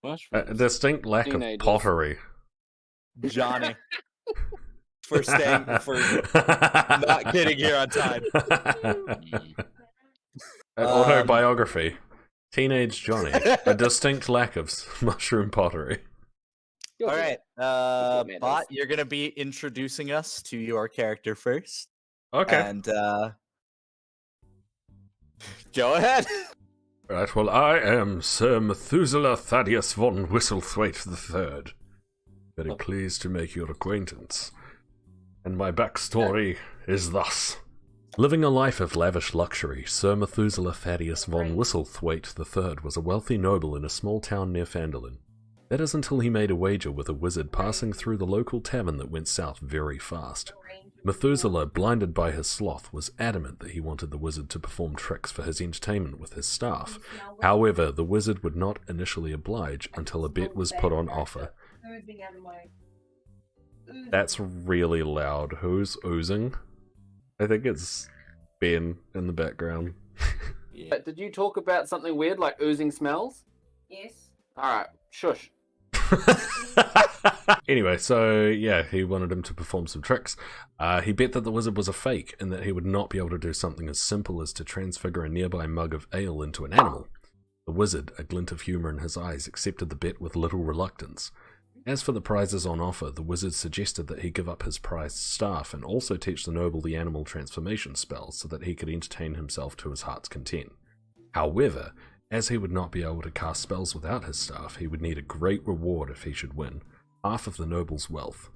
A distinct lack of Teenagers. pottery. Johnny. For not getting here on time. An autobiography. Teenage Johnny. A distinct lack of mushroom pottery. All right, Bot, you're going to be introducing us to your character first. Okay. And go ahead. Right, well, I am Sir Methuselah Thaddeus von Whistlethwaite III. Very pleased to make your acquaintance. And my backstory is thus. Living a life of lavish luxury, Sir Methuselah Thaddeus von Whistlethwaite III was a wealthy noble in a small town near Phandalin. That is until he made a wager with a wizard passing through the local tavern that went south very fast. Methuselah, blinded by his sloth, was adamant that he wanted the wizard to perform tricks for his entertainment with his staff. However, the wizard would not initially oblige until a bet was put on offer. That's really loud. Who's oozing? I think it's Ben in the background. Yeah. Did you talk about something weird like oozing smells? Yes. Alright, shush. Anyway, so yeah, he wanted him to perform some tricks. He bet that the wizard was a fake and that he would not be able to do something as simple as to transfigure a nearby mug of ale into an animal. The wizard, a glint of humour in his eyes, accepted the bet with little reluctance. As for the prizes on offer, the wizard suggested that he give up his prized staff and also teach the noble the animal transformation spell so that he could entertain himself to his heart's content. However, as he would not be able to cast spells without his staff, he would need a great reward if he should win, half of the noble's wealth.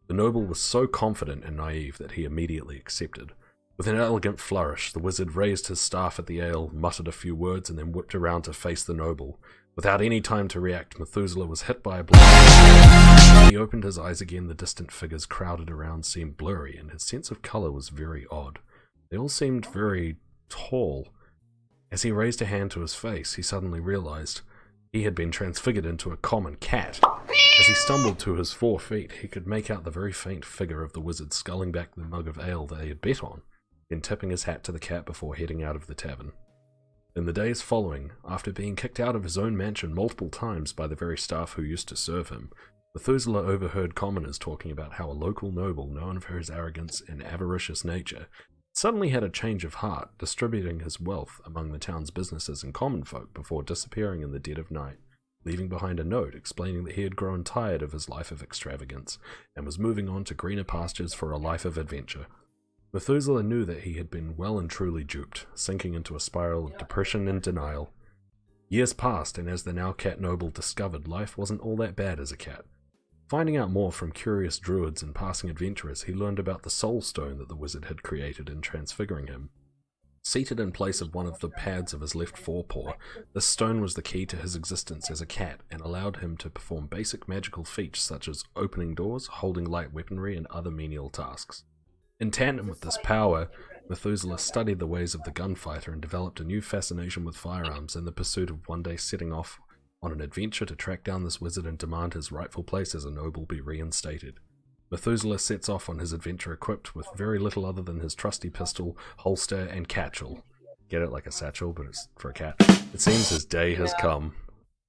The noble was so confident and naive that he immediately accepted. With an elegant flourish, the wizard raised his staff at the ale, muttered a few words, and then whipped around to face the noble. Without any time to react, Methuselah was hit by a blow. When he opened his eyes again, the distant figures crowded around seemed blurry, and his sense of colour was very odd. They all seemed very tall. As he raised a hand to his face, he suddenly realized he had been transfigured into a common cat. As he stumbled to his 4 feet, he could make out the very faint figure of the wizard sculling back the mug of ale they had bet on, then tipping his hat to the cat before heading out of the tavern. In the days following, after being kicked out of his own mansion multiple times by the very staff who used to serve him, Methuselah overheard commoners talking about how a local noble, known for his arrogance and avaricious nature, suddenly had a change of heart, distributing his wealth among the town's businesses and common folk before disappearing in the dead of night, leaving behind a note explaining that he had grown tired of his life of extravagance and was moving on to greener pastures for a life of adventure. Methuselah knew that he had been well and truly duped, sinking into a spiral of depression and denial. Years passed, and as the now cat noble discovered, life wasn't all that bad as a cat. Finding out more from curious druids and passing adventurers, he learned about the soul stone that the wizard had created in transfiguring him. Seated in place of one of the pads of his left forepaw, this stone was the key to his existence as a cat and allowed him to perform basic magical feats such as opening doors, holding light weaponry, and other menial tasks. In tandem with this power, Methuselah studied the ways of the gunfighter and developed a new fascination with firearms in the pursuit of one day setting off on an adventure to track down this wizard and demand his rightful place as a noble be reinstated. Methuselah sets off on his adventure equipped with very little other than his trusty pistol, holster, and catchel. Get it, like a satchel, but it's for a cat. It seems his day has come.